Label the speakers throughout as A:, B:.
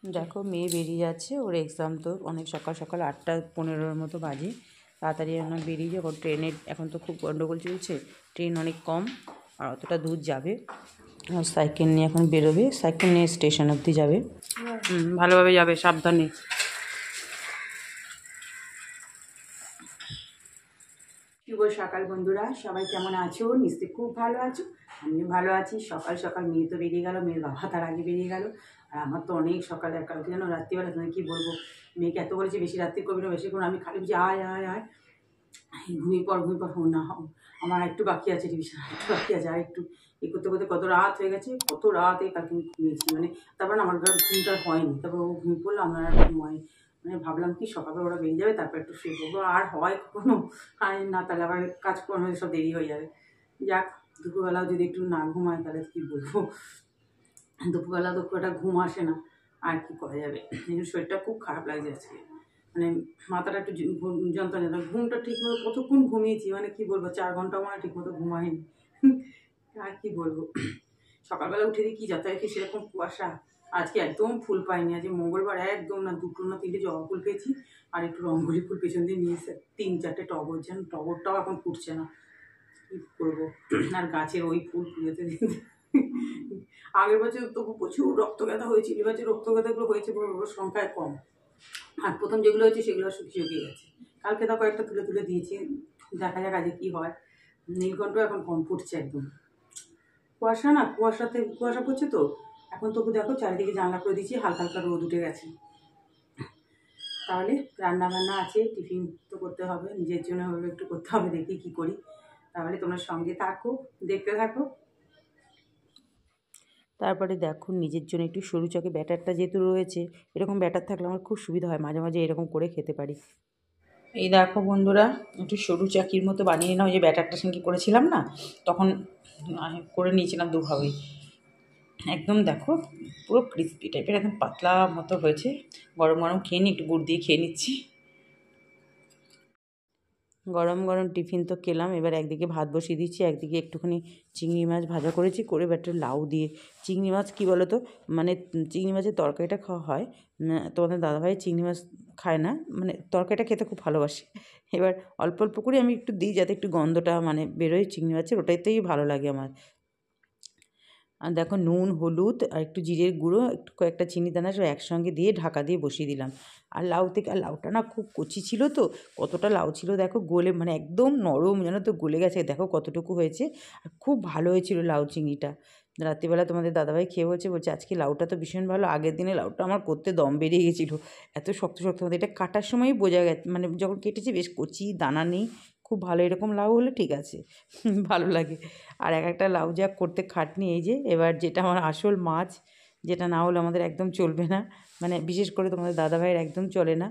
A: দেখো মেয়ে বেরিয়ে যাচ্ছে, ওর এক্সাম তো অনেক সকাল সকাল 8:15 মতো বাজে। তাড়াতাড়ি আমরা বেরিয়ে যাবো। ট্রেনের এখন তো খুব গন্ডগোল চলছে, ট্রেন অনেক কম আর অতটা দূর যাবে। আর সাইকেল নিয়ে এখন বেরোবে, সাইকেল নিয়ে স্টেশন অবধি যাবে। ভালোভাবে যাবে, সাবধানে। শুভ সকাল বন্ধুরা, সবাই কেমন আছো? নিশ্চয়ই খুব ভালো আছো, আমিও ভালো আছি। সকাল সকাল মেয়ে তো বেরিয়ে গেল, মেয়ের বাবা তার আগে বেরিয়ে গেল। আর আমার তো অনেক সকাল, কালকে যেন রাত্রিবেলা তোমায় কী বলবো, মেয়েকে এত বলেছি বেশি রাত্রি করবি না, বেশি করে আমি খালি বলছি আয় আয় আয়, ঘুমিয়ে পড় না, আমার একটু বাকি আছে, টিভিশন একটু বাকি আছে, আর একটু এই করতে করতে কত রাত হয়ে গেছে, কত রাত এই কালকে আমি ঘুমিয়েছি। মানে তারপর আমার ঘুমটা হয়নি, তারপর ও ঘুমিয়ে পড়লো, আমার আর ঘুমায়। মানে ভাবলাম কি সকালবেলা ওরা বেরিয়ে যাবে, তারপর একটু শুয়ে পড়বো। আর হয় কখনো আর না, তাহলে আবার কাজকর্ম সব দেরি হয়ে যাবে। যাক, দুপুরবেলাও যদি একটু না ঘুমায় তাহলে কী বলবো, দুপুরবেলা তো খুব একটা ঘুম আসে না, আর কি করা যাবে। শরীরটা খুব খারাপ লাগছে আজকে, মানে মাথাটা একটু যন্ত্রণা। ঘুমটা ঠিকমতো কতক্ষণ ঘুমিয়েছি, মানে কি বলবো, 4 ঘন্টা মানে ঠিকমতো ঘুম হয়নি। আর কি বলবো, সকালবেলা উঠে দেখি যথারীতি সেরকম কুয়াশা। আজকে একদম ফুল পাইনি, আজকে মঙ্গলবার, একদম না, 2টো না 3টে জবা ফুল পেয়েছি। আর একটু রঙ্গলি ফুল পেছন দিয়ে নিয়ে এসে 3-4টে টগর, যেন টগরটাও এখন ফুটছে না, কী করবো। আর গাছের ওই ফুল পুজোতে আগের বছর তবু প্রচুর রক্তগাঁথা হয়েছিল, এবার যে রক্তগাঁথাগুলো হয়েছে ওর সংখ্যায় কম। আর প্রথম যেগুলো হয়েছে সেগুলো শুকিয়ে গেছে। কালকে তা কয়েকটা তুলে তুলে দিয়েছি, দেখা যাক আজকে কী হয়। নীলকণ্ঠ এখন কম ফুটছে একদম। কুয়াশা না, কুয়াশা পড়ছে তো এখন। তবু দেখো চারিদিকে জানলা করে দিয়েছি, হালকা হালকা রোদ উঠে গেছে। তাহলে রান্না বান্না আছে, টিফিন তো করতে হবে, নিজের জন্য হলে একটু করতে হবে, দেখি কী করি। তাহলে তোমরা সঙ্গে থাকো, দেখতে থাকো। তারপরে দেখো নিজের জন্য একটু সরু চকে ব্যাটারটা যেহেতু রয়েছে, এরকম ব্যাটার থাকলে আমার খুব সুবিধা হয়, মাঝে মাঝে এরকম করে খেতে পারি। এই দেখো বন্ধুরা, একটু সরু চাকির মতো বানিয়ে নাও। ওই যে ব্যাটারটা সঙ্গে করেছিলাম না, তখন করে নিয়েছিলাম দুভাবেই। একদম দেখো পুরো ক্রিস্পি টাইপের, একদম পাতলা মতো হয়েছে। গরম গরম খেয়ে নিই, একটু গুড় দিয়ে খেয়ে নিচ্ছি। গরম গরম টিফিন তো খেলাম, এবার একদিকে ভাত বসিয়ে দিচ্ছি, একদিকে একটুখানি চিংড়ি মাছ ভাজা করেছি, করে একটা লাউ দিয়ে। চিংড়ি মাছ কী বলো তো, মানে চিংড়ি মাছের তরকারিটা খাওয়া হয়, তোমাদের দাদাভাই চিংড়ি মাছ খায় না, মানে তরকারিটা খেতে খুব ভালোবাসে। এবার অল্প অল্প করে আমি একটু দিই, যাতে একটু গন্ধটা মানে বেরোয় চিংড়ি মাছের, ওটাইতেই ভালো লাগে আমার। আর দেখো নুন, হলুদ আর একটু জিরের গুঁড়ো, একটু কয়েকটা চিনি দানা সব একসঙ্গে দিয়ে ঢাকা দিয়ে বসিয়ে দিলাম। আর আর লাউটা না খুব কচি ছিল তো, কতটা লাউ ছিল দেখো, গলে মানে একদম নরম, যেন তো গলে গেছে, দেখো কতটুকু হয়েছে। আর খুব ভালো হয়েছিল লাউ চিংড়িটা। রাত্রিবেলা তোমাদের দাদাভাই খেয়ে বলছে আজকে লাউটা তো ভীষণ ভালো। আগের দিনে লাউটা আমার করতে দম বেরিয়ে গেছিলো, এত শক্ত শক্ত মতো। এটা কাটার সময়ই বোঝা গেছে, মানে যখন কেটেছি বেশ কচি, দানা নেই, খুব ভালো। এরকম লাউ হলে ঠিক আছে, ভালো লাগে। আর একটা লাউ যা করতে খাটনি। এই যে এবার যেটা আমার আসল মাছ, যেটা না হলে আমাদের একদম চলবে না, মানে বিশেষ করে তোমাদের দাদাভাইয়ের একদম চলে না।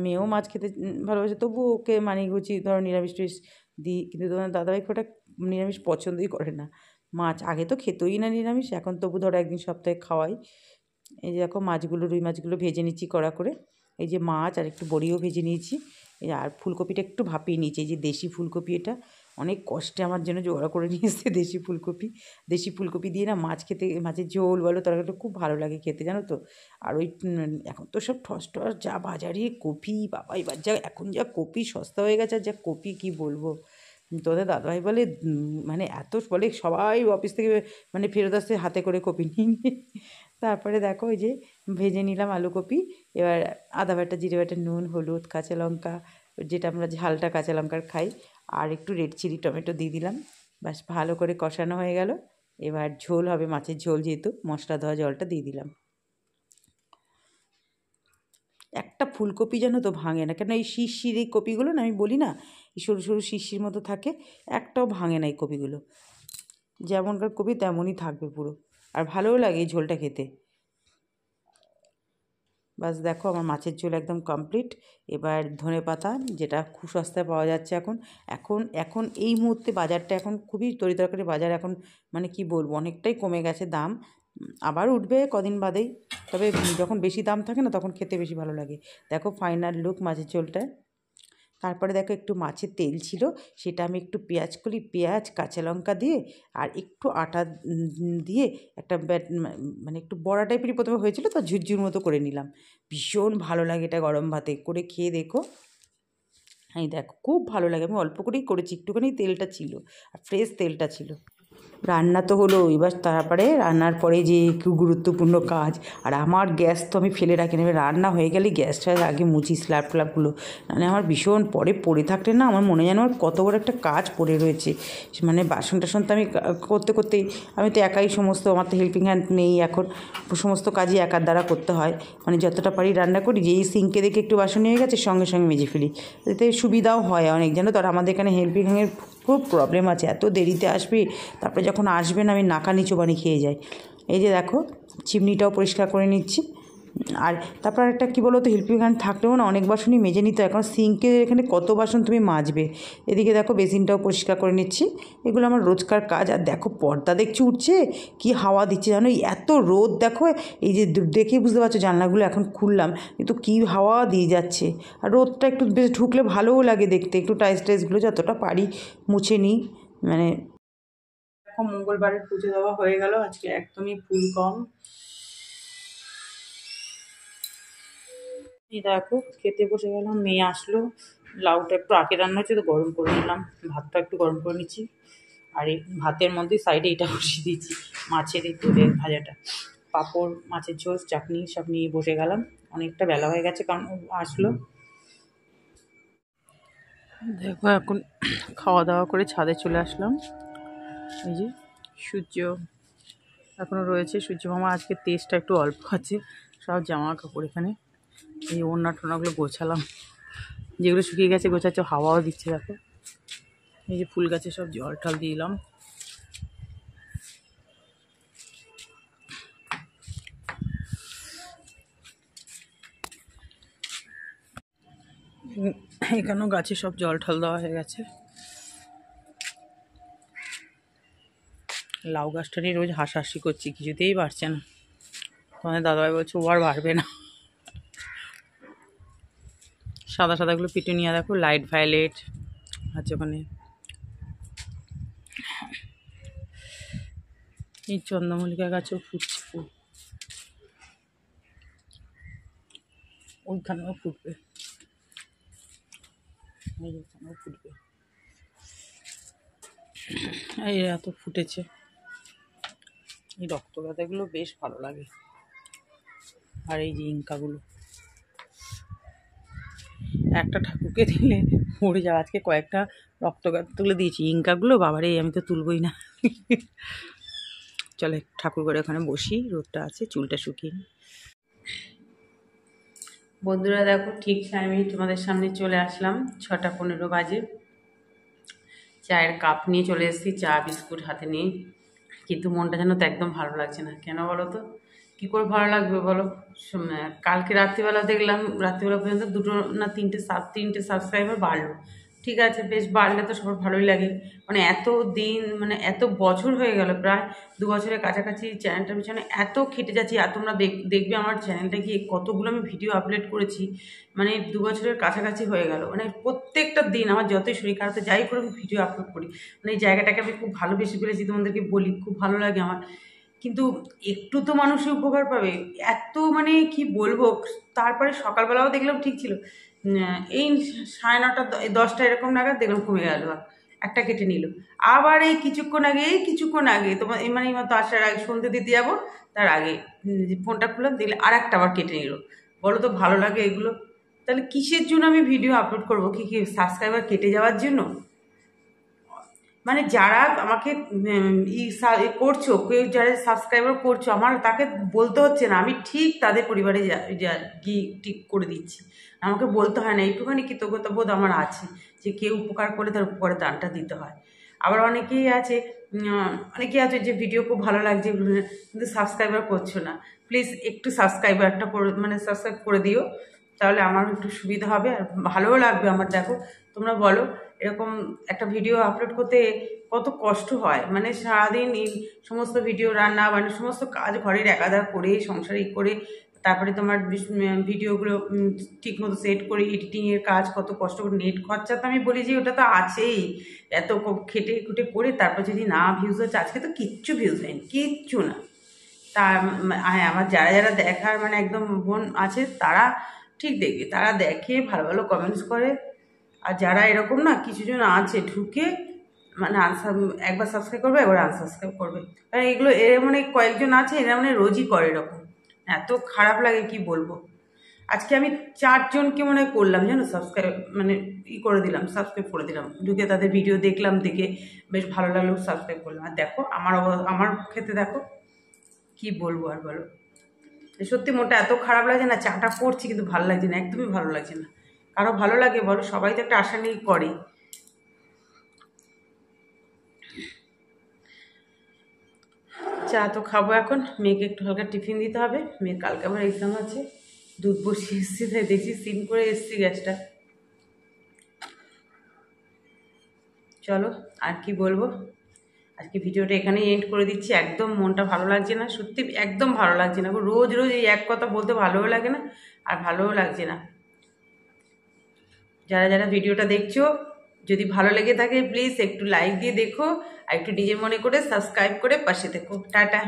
A: মেয়েও মাছ খেতে ভালোবাসে, তবু ওকে মানিয়ে গুছিয়ে ধরো নিরামিষ টিরামিষ দিই, কিন্তু তোমাদের দাদাভাই খুব একটা নিরামিষ পছন্দই করে না। মাছ আগে তো খেতই না নিরামিষ, এখন তবু ধরো একদিন সপ্তাহে খাওয়াই। এই যে দেখো মাছগুলো, রুই মাছগুলো ভেজে নিচ্ছি কড়া করে। এই যে মাছ আর একটু বড়িও ভেজে নিয়েছি। আর ফুলকপিটা একটু ভাপিয়ে নিয়েছি, এই যে দেশি ফুলকপি, এটা অনেক কষ্টে আমার জন্য জোগাড় করে নিয়ে এসেছে দেশি ফুলকপি। দেশি ফুলকপি দিয়ে না মাছ খেতে, মাছের ঝোল বলো তরকারিটা খুব ভালো লাগে খেতে, জানো তো। আর ওই এখন তো সব ঠস ঠস যা বাজারে কপি, বাবা এবার যা এখন যা কপি সস্তা হয়ে গেছে, আর যা কপি কী বলবো। তোদের দাদাভাই বলে মানে এত বলে, সবাই অফিস থেকে মানে ফেরত আসতে হাতে করে কপি নিয়ে নিয়ে। তারপরে দেখো ওই যে ভেজে নিলাম আলু কপি। এবার আদা বাটা, জিরে বাটা, নুন, হলুদ, কাঁচা লঙ্কা, যেটা আমরা ঝালটা কাঁচা লঙ্কার খাই, আর একটু রেড চিলি টমেটো দিয়ে দিলাম। ব্যাস ভালো করে কষানো হয়ে গেল। এবার ঝোল হবে, মাছের ঝোল যেহেতু, মশলা দেওয়া জলটা দিয়ে দিলাম। একটা ফুলকপি যেন তো ভাঙে না, কেন এই শিরশির এই কপিগুলো না, আমি বলি না, এই সরু সরু শিরশির মতো থাকে, একটাও ভাঙে না এই কপিগুলো। যেমনকার কপি তেমনই থাকবে পুরো, আর ভালোও লাগে এই ঝোলটা খেতে। বাস দেখো আমার মাছের ঝোল একদম কমপ্লিট। এবার ধনেপাতা, যেটা খুব সস্তায় পাওয়া যাচ্ছে এখন, এখন এখন এই মুহূর্তে বাজারটা এখন খুবই, তরিতরকারি বাজার এখন মানে কি বলবো, অনেকটাই কমে গেছে দাম। আবার উঠবে কদিন বাদেই, তবে যখন বেশি দাম থাকে না তখন খেতে বেশি ভালো লাগে। দেখো ফাইনাল লুক মাছের ঝোলটা, তারপরে দেখো একটু মাছের তেল ছিল, সেটা আমি একটু পেঁয়াজ কাঁচা লঙ্কা দিয়ে আর একটু আটা দিয়ে একটা মানে একটু বড়া টাইপেরই প্রথমে হয়েছিল, তো ঝুরঝুর মতো করে নিলাম। ভীষণ ভালো লাগে এটা গরম ভাতে করে খেয়ে দেখো। এই দেখো খুব ভালো লাগে, আমি অল্প করেই করেছি, একটুখানি তেলটা ছিল আর ফ্রেশ তেলটা ছিল। রান্না তো হলো, এবার তারপরে রান্নার পরে যে একটু গুরুত্বপূর্ণ কাজ, আর আমার গ্যাস তো আমি ফেলে রাখি না, রান্না হয়ে গেলে গ্যাসটা আগে মুছি, স্ল্যাব ফ্ল্যাবগুলো, মানে আমার ভীষণ পরে পড়ে থাকলে না আমার মনে যেন আমার কত বড় একটা কাজ পড়ে রয়েছে। মানে বাসন টাসন তো আমি করতেই, আমি তো একাই সমস্ত, আমার তো হেল্পিং হ্যান্ড নেই এখন, সমস্ত কাজই একার দ্বারা করতে হয়, মানে যতটা পারি রান্না করি, যেই সিঙ্কে দেখে একটু বাসন নিয়ে গেছে সঙ্গে সঙ্গে মেজে ফেলি, এতে সুবিধাও হয় অনেক, জানো তো। আর আমাদের এখানে হেল্পিং হ্যান্ডের খুব প্রবলেম আছে, এত দেরিতে আসবে, তারপরে যখন আসবেন আমি নাকানি চোবানি খেয়ে যাই। এই যে দেখো চিমনিটাও পরিষ্কার করে নিচ্ছি। আর তারপর একটা কী বলো তো, হেল্পিং হ্যান্ড থাকলেও না অনেক বাসনই মেজে নিতে হয়, কারণ সিঙ্কে এখানে কত বাসন তুমি মাজবে। এদিকে দেখো বেসিনটাও পরিষ্কার করে নিচ্ছি, এগুলো আমার রোজকার কাজ। আর দেখো পর্দা দেখছি উঠছে, কি হাওয়া দিচ্ছে জানো, এত রোদ দেখো, এই যে দেখেই বুঝতে পারছো, জানলাগুলো এখন খুললাম কিন্তু কী হাওয়া দিয়ে যাচ্ছে। আর রোদটা একটু বেশ ঢুকলে ভালোও লাগে দেখতে, একটু টাইসগুলো যতটা পারি মুছে নিই। মানে এখন মঙ্গলবারের পুজো দেওয়া হয়ে গেল, আজকে একদমই ফুল কম। এই দেখো খেতে বসে গেলাম, মেয়ে আসলো, লাউটা একটু আগে রান্না হচ্ছে তো গরম করে নিলাম, ভাতটা একটু গরম করে নিচ্ছি। আর এই ভাতের মধ্যে সাইডে এটা বসিয়ে দিচ্ছি, মাছের এই তেলের ভাজাটা, পাঁপড়, মাছের ঝোল, চাটনি সব নিয়ে বসে গেলাম। অনেকটা বেলা হয়ে গেছে কারণ আসলো। দেখো এখন খাওয়া দাওয়া করে ছাদে চলে আসলাম। এই যে সূর্য এখনও রয়েছে, সূর্য মামা আজকে তেজটা একটু অল্প আছে, সব জামা কাপড় এখানে এই ওড়না টোনাগুলো গোছালাম, যেগুলো শুকিয়ে গেছে গোছাচ্ছে, হাওয়াও দিচ্ছে দেখো। এই যে ফুল গাছে সব জল টল দিলাম। এখানেও গাছে সব জল টল দেওয়া হয়ে গেছে। লাউ গাছটা নিয়ে রোজ হাসাহাসি করছি, কিছুতেই বাড়ছে না, তোমাদের দাদাভাই বলছে ও আর বাড়বে না। সাদা সাদাগুলো পিটুনিয়া দেখো, লাইট ভায়োলেট আছে ওখানে। এই চন্দ্রমল্লিকা গাছেও ফুটছে ফুল, ওইখানেও ফুটবে, ওইখানেও ফুটবে। এই এত ফুটেছে, এই রক্তগাঁদাগুলো বেশ ভালো লাগে। আর এই যে ইঙ্কাগুলো একটা ঠাকুরকে দিলে মরে যাওয়া, আজকে কয়েকটা রক্তগাঁদা তুলে দিয়েছি, ইঙ্কাগুলো বাবারে আমি তো তুলবই না। চলে ঠাকুর ঘরে ওখানে বসি, রোদটা আছে, চুলটা শুকিয়ে। বন্ধুরা দেখো ঠিক আমি তোমাদের সামনে চলে আসলাম, 6:15 বাজে। চায়ের কাপ নিয়ে চলে এসেছি, চা বিস্কুট হাতে নিয়ে, কিন্তু মনটা যেন তো একদম ভালো লাগছে না। কেন বলো তো, কী করে ভালো লাগবে বলো? কালকে রাত্রিবেলা দেখলাম, রাত্রিবেলা পর্যন্ত 2 না 3টে সাবস্ক্রাইবার বাড়লো। ঠিক আছে, বেশ বাড়লে তো সবার ভালোই লাগে। মানে এত দিন, মানে এত বছর হয়ে গেল, প্রায় 2 বছরের কাছাকাছি চ্যানেলটার পিছনে এত খেটে যাচ্ছি। আর তোমরা দেখবে আমার চ্যানেলটা গিয়ে কতগুলো আমি ভিডিও আপলোড করেছি, মানে 2 বছরের কাছাকাছি হয়ে গেল। মানে প্রত্যেকটা দিন আমার যতই শরীর খারাপ যাই করে আমি ভিডিও আপলোড করি। মানে এই জায়গাটাকে আমি খুব ভালোবেসে ফেলেছি, তোমাদেরকে বলি খুব ভালো লাগে আমার। কিন্তু একটু তো মানুষের উপকার পাবে, এত মানে কি বলবো। তারপরে সকালবেলাও দেখলাম ঠিক ছিল, এই 9:30 10টা এরকম নাগাদ দেখলাম কমে গেল, একটা কেটে নিল। আবার এই কিছুক্ষণ আগে তোমার মানে এই মতো আসার আগে, সন্ধ্যে দিতে যাবো তার আগে ফোনটা খুললাম, দেখলে আর একটা আবার কেটে নিল। বলো তো ভালো লাগে এগুলো? তাহলে কিসের জন্য আমি ভিডিও আপলোড করবো? কি সাবস্ক্রাইবার কেটে যাওয়ার জন্য? মানে যারা আমাকে করছো, কেউ যারা সাবস্ক্রাইবার করছো, আমার তাকে বলতে হচ্ছে না, আমি ঠিক তাদের পরিবারে গিয়ে ঠিক করে দিচ্ছি, আমাকে বলতে হয় না। একটুখানি কৃতজ্ঞতা বোধ আমার আছে যে কেউ উপকার করলে তার উপকারে দানটা দিতে হয়। আবার অনেকেই আছে যে ভিডিও খুব ভালো লাগছে কিন্তু সাবস্ক্রাইবার করছো না, প্লিজ একটু সাবস্ক্রাইবারটা মানে সাবস্ক্রাইব করে দিও, তাহলে আমার একটু সুবিধা হবে আর ভালোও লাগবে আমার। দেখো তোমরা বলো, এরকম একটা ভিডিও আপলোড করতে কত কষ্ট হয়, মানে সারাদিন এই সমস্ত ভিডিও, রান্না বান্না, সমস্ত কাজ ঘরের একাধার করে, সংসারে করে তারপরে তোমার ভিডিওগুলো ঠিকমতো সেট করে এডিটিংয়ের কাজ, কত কষ্ট করে নেট খরচা, তো আমি বলি যে ওটা তো আছেই, এত খেটে খুটে করে তারপর যদি না ভিউজ হচ্ছে, আজকে তো কিচ্ছু ভিউজ হয়নি, কিচ্ছু না। তা হ্যাঁ, আমার যারা যারা দেখার মানে একদম বোন আছে তারা ঠিক দেখবে, তারা দেখে ভালো ভালো কমেন্টস করে। আর যারা এরকম না কিছুজন আছে ঢুকে মানে একবার সাবস্ক্রাইব করবে একবার আনসাবস্ক্রাইব করবে, কারণ এগুলো এর মানে কয়েকজন আছে এরা মানে রোজই করে এরকম, এত খারাপ লাগে কি বলবো। আজকে আমি 4 জনকে মনে হয় করলাম জানো সাবস্ক্রাইব, মানে করে দিলাম, সাবস্ক্রাইব করে দিলাম, ঢুকে তাদের ভিডিও দেখলাম, দেখে বেশ ভালো লাগলো, সাবস্ক্রাইব করলাম। আর দেখো আমার ক্ষেত্রে দেখো কি বলবো আর বলো, সত্যি মনটা এত খারাপ লাগছে না, চাটা করছি কিন্তু ভালো লাগছে না, একদমই ভালো লাগছে না। কারো ভালো লাগে বলো, সবাই তো একটা আশা নিয়ে করে। চা তো খাবো এখন, মেয়েকে একটু হালকা টিফিন দিতে হবে, মেয়ের কালকে আবার এক্সাম আছে, দুধ বসিয়ে এসছি, তাই দেখছি সিম করে এসছি গ্যাসটা। চলো আর কি বলবো, আজকে ভিডিওটা এখানেই এন্ড করে দিচ্ছি, একদম মনটা ভালো লাগছে না, সত্যি একদম ভালো লাগছে না, রোজ রোজ এই এক কথা বলতে ভালোও লাগে না আর ভালোও লাগছে না। যারা যারা ভিডিওটা দেখছো, যদি ভালো লেগে থাকে প্লিজ একটু লাইক দিয়ে দেখো, আর একটু নিজের মনে করে সাবস্ক্রাইব করে পাশে দেখো। টাটা।